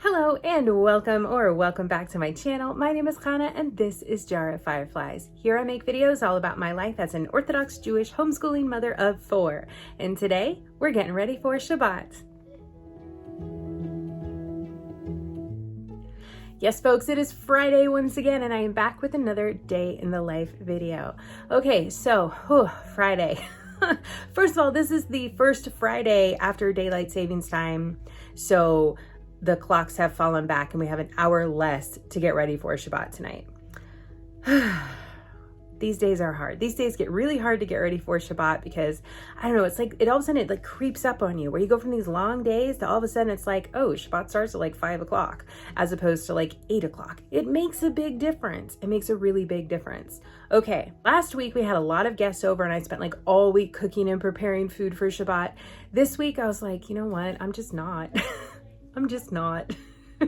Hello and welcome back to my channel. My name is Kana and this is Jar of Fireflies. Here I make videos all about my life as an Orthodox Jewish homeschooling mother of 4. And today we're getting ready for Shabbat. Yes, folks, it is Friday once again, and I am back with another day in the life video. Okay, so, Friday. First of all, this is the first Friday after daylight savings time, so the clocks have fallen back and we have an hour less to get ready for Shabbat tonight. These days are hard. These days get really hard to get ready for Shabbat because, I don't know, it's like, it all of a sudden it like creeps up on you where you go from these long days to all of a sudden it's like, oh, Shabbat starts at like 5 o'clock as opposed to like 8 o'clock. It makes a big difference. It makes a really big difference. Okay, last week we had a lot of guests over and I spent like all week cooking and preparing food for Shabbat. This week I was like, you know what? I'm just not. I'm just not.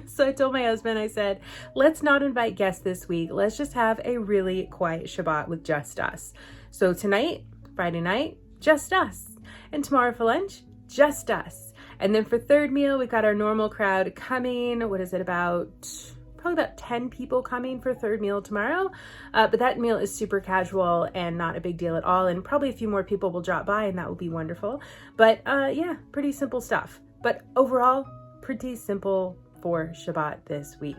So I told my husband, I said, let's not invite guests this week. Let's just have a really quiet Shabbat with just us. So tonight, Friday night, just us. And tomorrow for lunch, just us. And then for third meal, we've got our normal crowd coming. What is it, probably about 10 people coming for third meal tomorrow. But that meal is super casual and not a big deal at all. And probably a few more people will drop by and that will be wonderful. But yeah, pretty simple stuff. But overall, pretty simple for Shabbat this week.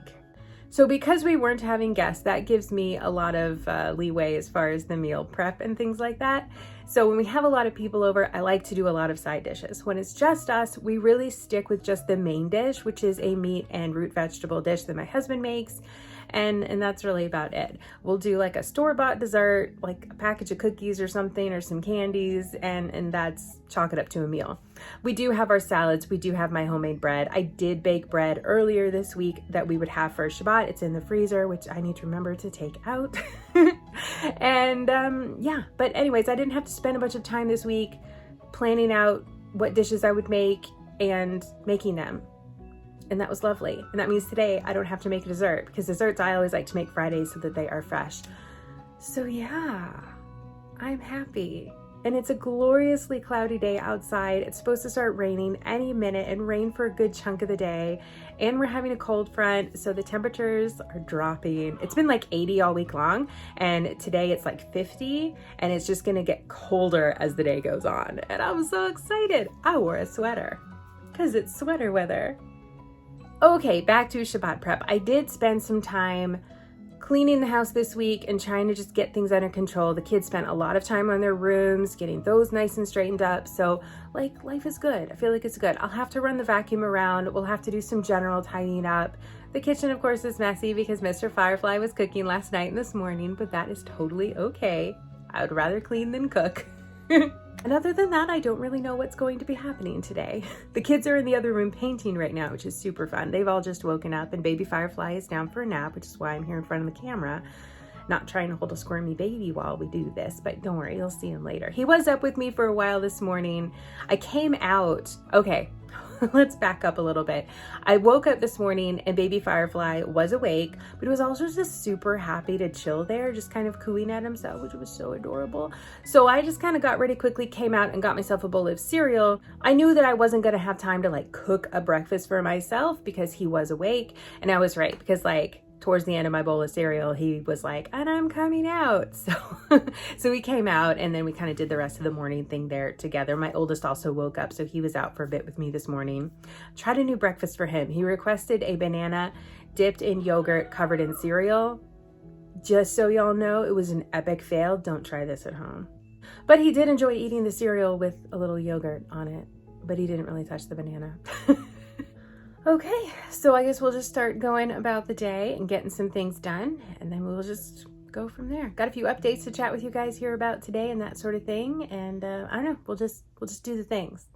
So because we weren't having guests, that gives me a lot of leeway as far as the meal prep and things like that. So when we have a lot of people over, I like to do a lot of side dishes. When it's just us, we really stick with just the main dish, which is a meat and root vegetable dish that my husband makes. And that's really about it. We'll do like a store-bought dessert, like a package of cookies or something, or some candies, and that's chalk it up to a meal. We do have our salads. We do have my homemade bread. I did bake bread earlier this week that we would have for Shabbat. It's in the freezer, which I need to remember to take out. And yeah, but anyways, I didn't have to spend a bunch of time this week planning out what dishes I would make and making them. And that was lovely. And that means today I don't have to make a dessert because desserts I always like to make Fridays so that they are fresh. So yeah, I'm happy. and it's a gloriously cloudy day outside. It's supposed to start raining any minute and rain for a good chunk of the day. And we're having a cold front, so the temperatures are dropping. It's been like 80 all week long, and today it's like 50, and it's just gonna get colder as the day goes on. And I'm so excited. I wore a sweater because it's sweater weather. Okay, back to Shabbat prep. I did spend some time cleaning the house this week and trying to just get things under control. The kids spent a lot of time on their rooms, getting those nice and straightened up. So like, life is good. I feel like it's good. I'll have to run the vacuum around. We'll have to do some general tidying up. The kitchen, of course, is messy because Mr. Firefly was cooking last night and this morning, but that is totally okay. I would rather clean than cook. And other than that, I don't really know what's going to be happening today. The kids are in the other room painting right now, which is super fun. They've all just woken up, and baby Firefly is down for a nap, which is why I'm here in front of the camera, not trying to hold a squirmy baby while we do this, but don't worry, you'll see him later. He was up with me for a while this morning. I came out, okay, let's back up a little bit. I woke up this morning and baby Firefly was awake, but he was also just super happy to chill there, just kind of cooing at himself, which was so adorable. So I just kind of got ready quickly, came out and got myself a bowl of cereal. I knew that I wasn't gonna have time to like cook a breakfast for myself because he was awake, and I was right, because like towards the end of my bowl of cereal, he was like, and I'm coming out. So we came out, and then we kind of did the rest of the morning thing there together. My oldest also woke up, so he was out for a bit with me this morning. Tried a new breakfast for him. He requested a banana dipped in yogurt covered in cereal. Just so y'all know, it was an epic fail. Don't try this at home. But he did enjoy eating the cereal with a little yogurt on it, but he didn't really touch the banana. Okay, so I guess we'll just start going about the day and getting some things done, and then we'll just go from there. Got a few updates to chat with you guys here about today and that sort of thing, and I don't know, we'll just do the things.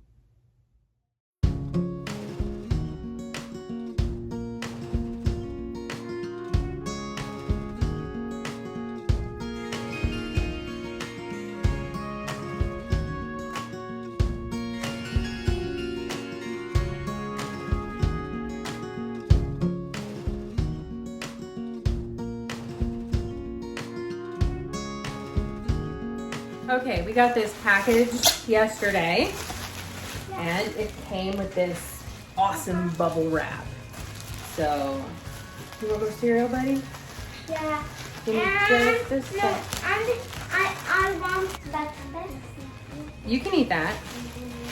Okay, we got this package yesterday, and it came with this awesome bubble wrap. So, you want to go cereal, buddy? Yeah. Give me just a sec. No, I want that. You can eat that.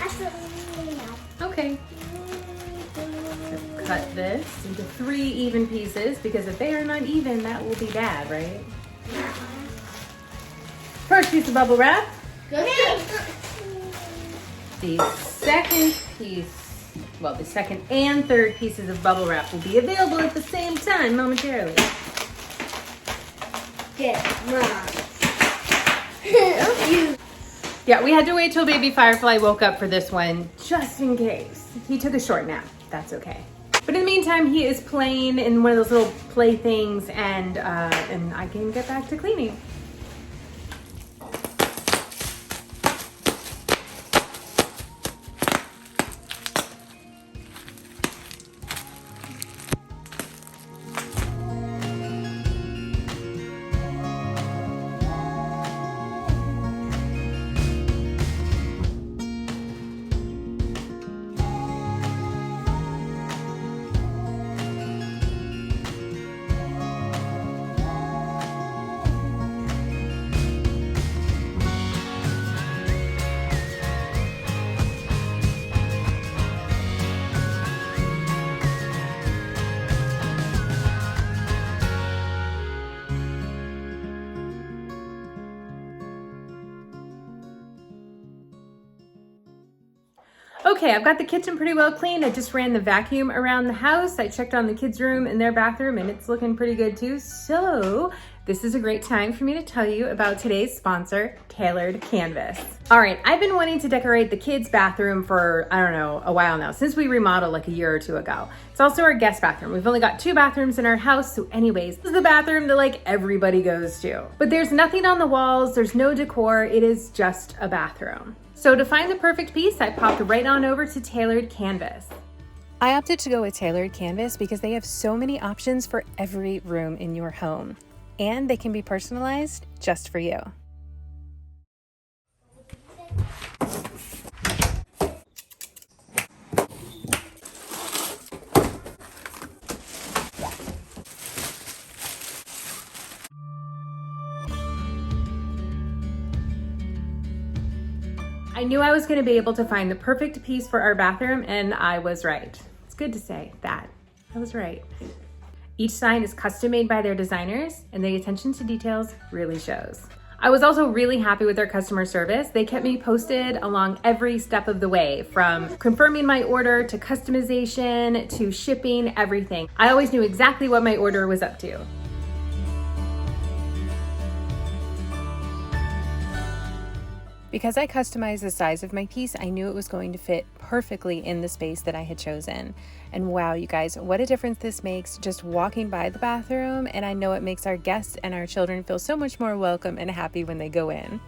Absolutely not. Okay. So cut this into 3 even pieces, because if they are not even, that will be bad, right? First piece of bubble wrap. Okay. The second piece, well, the second and third pieces of bubble wrap will be available at the same time momentarily. Get mom. Yeah, we had to wait till baby Firefly woke up for this one, just in case. He took a short nap. That's okay. But in the meantime, he is playing in one of those little play things, and I can get back to cleaning. Okay, I've got the kitchen pretty well cleaned. I just ran the vacuum around the house. I checked on the kids' room and their bathroom, and it's looking pretty good too. So this is a great time for me to tell you about today's sponsor, Tailored Canvas. All right, I've been wanting to decorate the kids' bathroom for, I don't know, a while now, since we remodeled like a year or two ago. It's also our guest bathroom. We've only got 2 bathrooms in our house, so anyways, this is the bathroom that like everybody goes to. But there's nothing on the walls, there's no decor, it is just a bathroom. So to find the perfect piece, I popped right on over to Tailored Canvas. I opted to go with Tailored Canvas because they have so many options for every room in your home, and they can be personalized just for you. I knew I was going to be able to find the perfect piece for our bathroom, and I was right. It's good to say that. I was right. Each sign is custom made by their designers, and the attention to details really shows. I was also really happy with their customer service. They kept me posted along every step of the way, from confirming my order to customization to shipping, everything. I always knew exactly what my order was up to. Because I customized the size of my piece, I knew it was going to fit perfectly in the space that I had chosen. And wow, you guys, what a difference this makes just walking by the bathroom. And I know it makes our guests and our children feel so much more welcome and happy when they go in.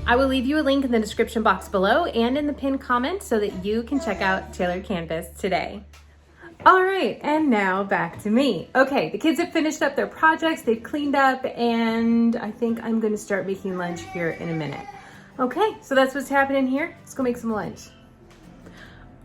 I will leave you a link in the description box below and in the pinned comment so that you can check out Tailored Canvas today. All right, and now back to me. Okay, the kids have finished up their projects, they've cleaned up, and I think I'm gonna start making lunch here in a minute. Okay, so that's what's happening here. Let's go make some lunch.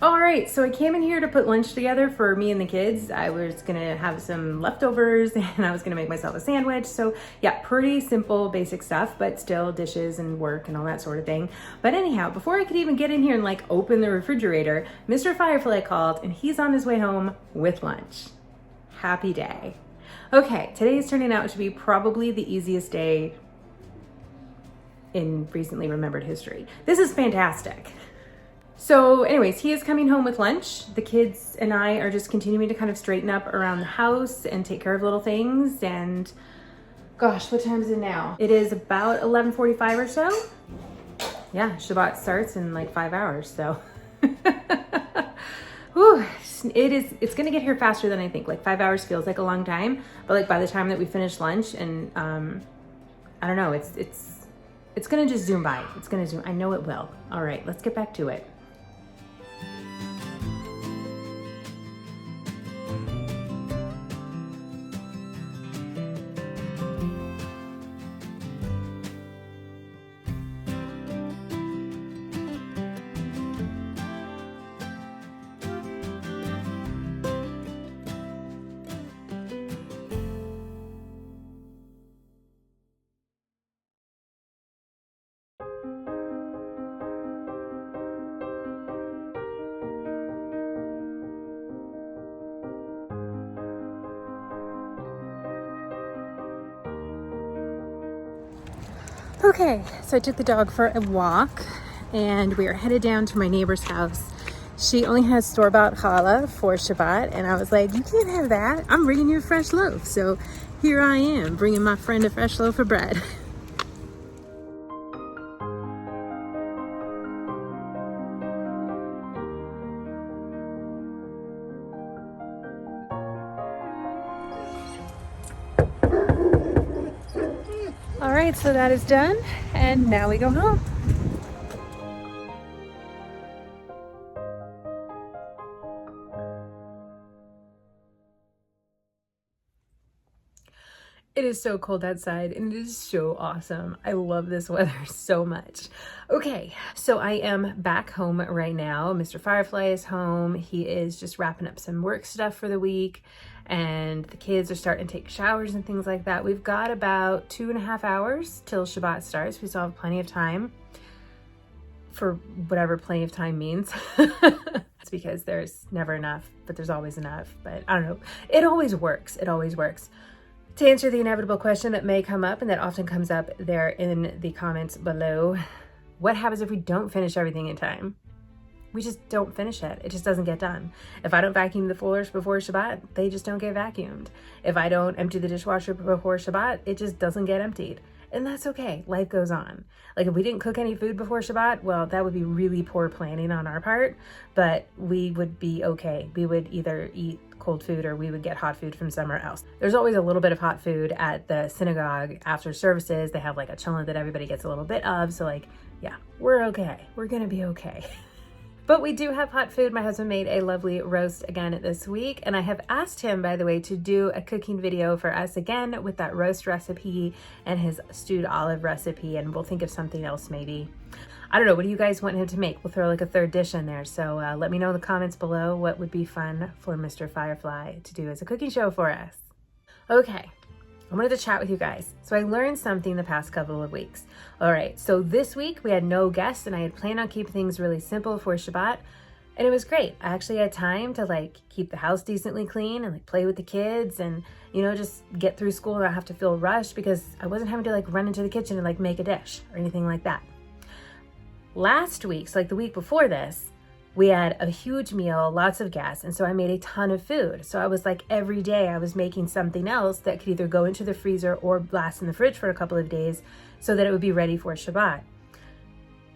All right, so I came in here to put lunch together for me and the kids. I was gonna have some leftovers and I was gonna make myself a sandwich. So yeah, pretty simple, basic stuff, but still dishes and work and all that sort of thing. But anyhow, before I could even get in here and like open the refrigerator, Mr. Firefly called and he's on his way home with lunch. Happy day. Okay, today is turning out to be probably the easiest day in recently remembered history. This is fantastic. So anyways, he is coming home with lunch. The kids and I are just continuing to kind of straighten up around the house and take care of little things. And gosh, what time is it now? It is about 11:45 or so. Yeah, Shabbat starts in like 5 hours, so. Whew, it's gonna get here faster than I think. Like 5 hours feels like a long time, but like by the time that we finish lunch and I don't know, it's gonna just zoom by. It's gonna zoom, I know it will. All right, let's get back to it. Okay, so I took the dog for a walk and we are headed down to my neighbor's house. She only has store-bought challah for Shabbat, and I was like, you can't have that. I'm bringing you a fresh loaf. So here I am, bringing my friend a fresh loaf of bread. All right, so that is done, and now we go home. It is so cold outside and it is so awesome. I love this weather so much. Okay, so I am back home right now. Mr. Firefly is home. He is just wrapping up some work stuff for the week, and the kids are starting to take showers and things like that. We've got about 2.5 hours till Shabbat starts. We still have plenty of time, for whatever plenty of time means. It's because there's never enough, but there's always enough. But I don't know. It always works. It always works. To answer the inevitable question that may come up and that often comes up there in the comments below, what happens if we don't finish everything in time? We just don't finish it. It just doesn't get done. If I don't vacuum the floors before Shabbat, they just don't get vacuumed. If I don't empty the dishwasher before Shabbat, it just doesn't get emptied. And that's okay. Life goes on. Like if we didn't cook any food before Shabbat, well, that would be really poor planning on our part, but we would be okay. We would either eat cold food or we would get hot food from somewhere else. There's always a little bit of hot food at the synagogue after services. They have like a challah that everybody gets a little bit of. So like, yeah, we're okay. We're gonna be okay. But we do have hot food. My husband made a lovely roast again this week, and I have asked him, by the way, to do a cooking video for us again with that roast recipe and his stewed olive recipe, and we'll think of something else maybe. I don't know, what do you guys want him to make? We'll throw like a third dish in there. So let me know in the comments below what would be fun for Mr. Firefly to do as a cooking show for us. Okay, I wanted to chat with you guys. So I learned something the past couple of weeks. All right, so this week we had no guests and I had planned on keeping things really simple for Shabbat. And it was great. I actually had time to like keep the house decently clean and like play with the kids and, you know, just get through school and not have to feel rushed because I wasn't having to like run into the kitchen and like make a dish or anything like that. Last week, so like the week before this, we had a huge meal, lots of guests, and so I made a ton of food. So I was like every day I was making something else that could either go into the freezer or last in the fridge for a couple of days so that it would be ready for Shabbat.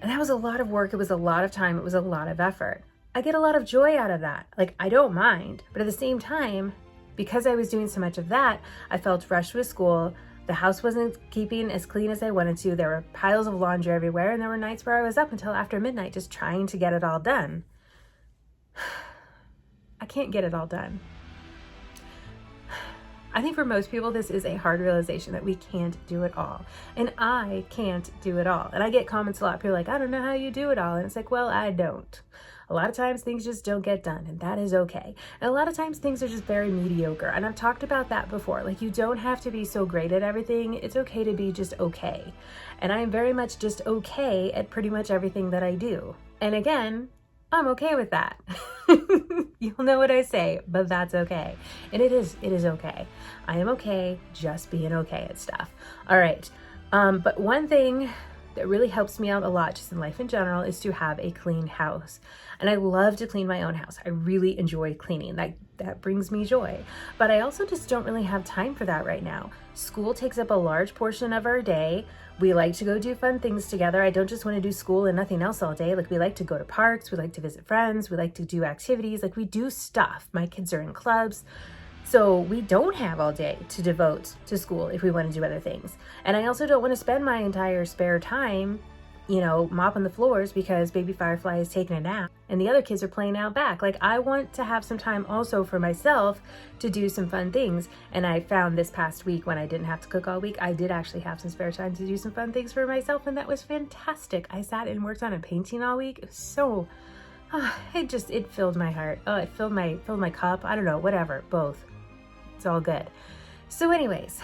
And that was a lot of work. It was a lot of time. It was a lot of effort. I get a lot of joy out of that. Like, I don't mind. But at the same time, because I was doing so much of that, I felt rushed with school. The house wasn't keeping as clean as I wanted to. There were piles of laundry everywhere. And there were nights where I was up until after midnight just trying to get it all done. I can't get it all done. I think for most people, this is a hard realization that we can't do it all. And I can't do it all. And I get comments a lot. People are like, I don't know how you do it all. And it's like, well, I don't. A lot of times things just don't get done, and that is okay. And a lot of times things are just very mediocre. And I've talked about that before. Like, you don't have to be so great at everything. It's okay to be just okay. And I am very much just okay at pretty much everything that I do. And again, I'm okay with that. You'll know what I say, but that's okay. And it is okay. I am okay just being okay at stuff. All right. But one thing that really helps me out a lot just in life in general is to have a clean house. And I love to clean my own house. I really enjoy cleaning. That brings me joy. But I also just don't really have time for that right now. School takes up a large portion of our day. We like to go do fun things together. I don't just want to do school and nothing else all day. Like, we like to go to parks. We like to visit friends. We like to do activities. Like, we do stuff. My kids are in clubs. So we don't have all day to devote to school if we want to do other things. And I also don't want to spend my entire spare time, you know, mopping the floors because baby Firefly is taking a nap and the other kids are playing out back. Like, I want to have some time also for myself to do some fun things. And I found this past week when I didn't have to cook all week, I did actually have some spare time to do some fun things for myself. And that was fantastic. I sat and worked on a painting all week. It was so, it filled my heart. Oh, it filled my cup. I don't know, whatever, both. It's all good. So anyways,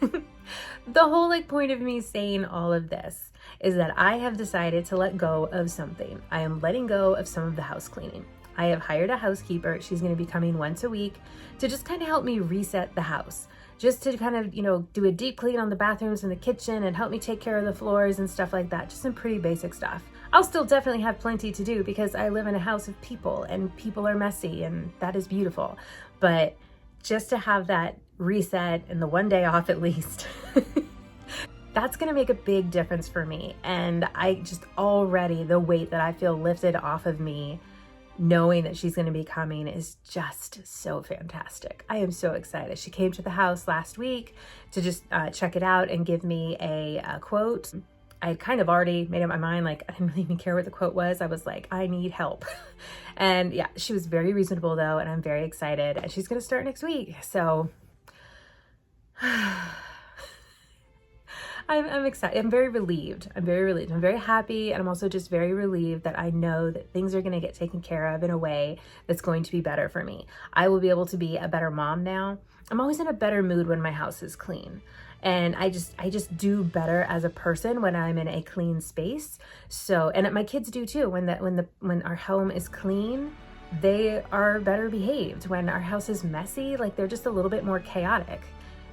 the whole point of me saying all of this is that I have decided to let go of something. I am letting go of some of the house cleaning. I have hired a housekeeper. She's going to be coming once a week to just kind of help me reset the house. Just to kind of, you know, do a deep clean on the bathrooms and the kitchen and help me take care of the floors and stuff like that. Just some pretty basic stuff. I'll still definitely have plenty to do because I live in a house of people and people are messy and that is beautiful. But just to have that reset and the one day off at least, that's going to make a big difference for me. And I just already, the weight that I feel lifted off of me, knowing that she's going to be coming is just so fantastic. I am so excited. She came to the house last week to just check it out and give me a quote. I had kind of already made up my mind, like, I didn't really even care what the quote was. I was like, I need help. And yeah, she was very reasonable though, and I'm very excited. And she's going to start next week. So I'm excited. I'm very relieved. I'm very happy. And I'm also just very relieved that I know that things are going to get taken care of in a way that's going to be better for me. I will be able to be a better mom now. I'm always in a better mood when my house is clean. And I just do better as a person when I'm in a clean space. So, and my kids do too. When our home is clean, they are better behaved. When our house is messy, like, they're just a little bit more chaotic.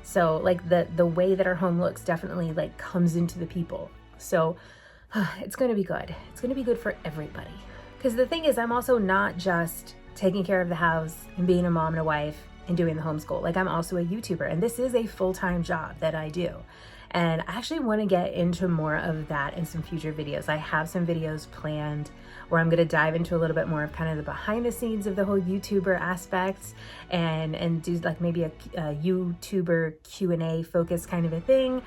So like the way that our home looks definitely like comes into the people. So it's going to be good. It's going to be good for everybody. Because the thing is, I'm also not just taking care of the house and being a mom and a wife and doing the homeschool. Like, I'm also a YouTuber, and this is a full-time job that I do. And I actually want to get into more of that in some future videos. I have some videos planned where I'm going to dive into a little bit more of kind of the behind the scenes of the whole YouTuber aspects and do like maybe a YouTuber Q&A focus kind of a thing.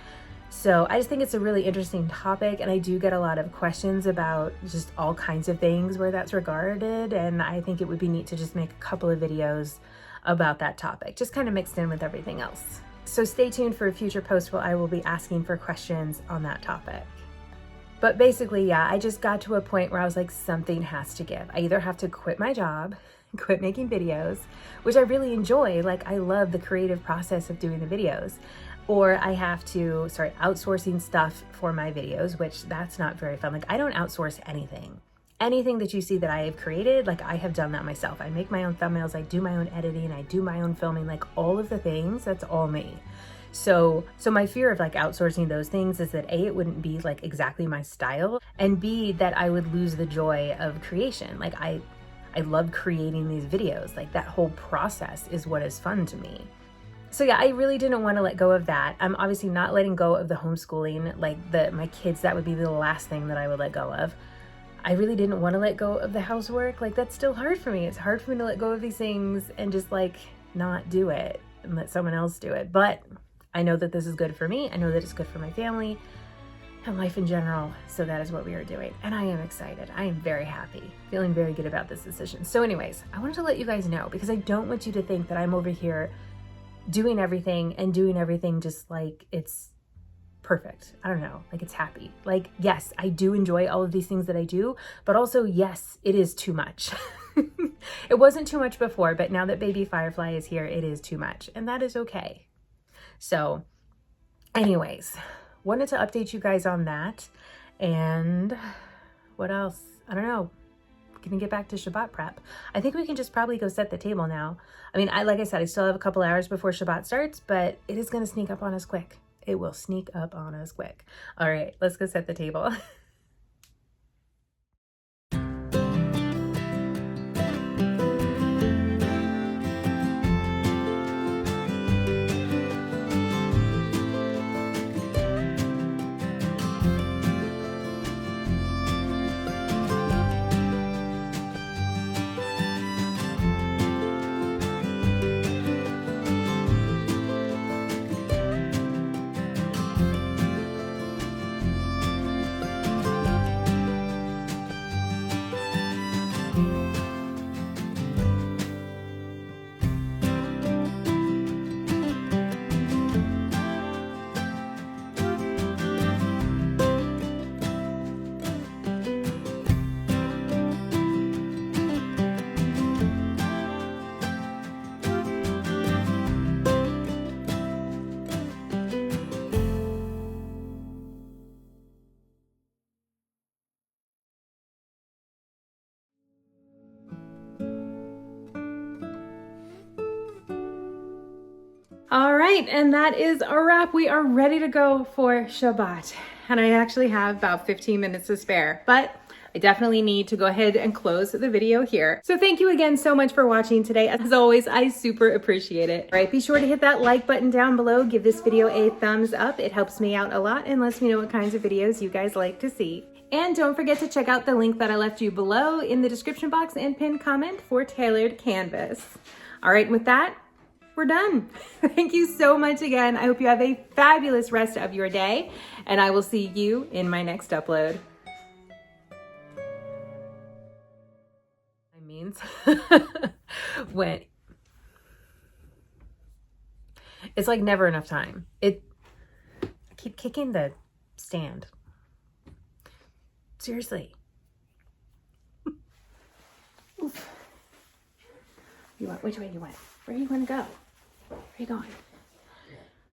So I just think it's a really interesting topic, and I do get a lot of questions about just all kinds of things where that's regarded, and I think it would be neat to just make a couple of videos about that topic, just kind of mixed in with everything else. So stay tuned for a future post where I will be asking for questions on that topic. But basically, yeah, I just got to a point where I was like, something has to give. I either have to quit my job, quit making videos, which I really enjoy. Like, I love the creative process of doing the videos. or I have to start outsourcing stuff for my videos, which that's not very fun. Like I don't outsource anything. Anything that you see that I have created, like I have done that myself. I make my own thumbnails, I do my own editing, I do my own filming, like all of the things, that's all me. So my fear of like outsourcing those things is that A, it wouldn't be like exactly my style, and B, that I would lose the joy of creation. Like I love creating these videos. Like that whole process is what is fun to me. So yeah, I really didn't want to let go of that. I'm obviously not letting go of the homeschooling, like my kids, that would be the last thing that I would let go of. I really didn't want to let go of the housework. Like that's still hard for me. It's hard for me to let go of these things and just like not do it and let someone else do it. But I know that this is good for me. I know that it's good for my family and life in general. So that is what we are doing. And I am excited. I am very happy, feeling very good about this decision. So anyways, I wanted to let you guys know because I don't want you to think that I'm over here doing everything just like it's perfect. I don't know, like it's happy. Like, yes, I do enjoy all of these things that I do, but also, yes, it is too much. It wasn't too much before, but now that baby Firefly is here, it is too much, and that is okay. So anyways, wanted to update you guys on that. And what else? I don't know. Gonna get back to Shabbat prep. I think we can just probably go set the table now. I mean, like I said, I still have a couple hours before Shabbat starts, but it is gonna sneak up on us quick. It will sneak up on us quick. All right, let's go set the table. All right, and that is a wrap. We are ready to go for Shabbat. And I actually have about 15 minutes to spare, but I definitely need to go ahead and close the video here. So thank you again so much for watching today. As always, I super appreciate it. All right, be sure to hit that like button down below. Give this video a thumbs up. It helps me out a lot and lets me know what kinds of videos you guys like to see. And don't forget to check out the link that I left you below in the description box and pinned comment for tailored canvas. All right, with that, we're done. Thank you so much again. I hope you have a fabulous rest of your day, and I will see you in my next upload. I mean, when it's like never enough time. I keep kicking the stand. Seriously. Oof. You want, which way you went? Where are you going to go? Where are you going?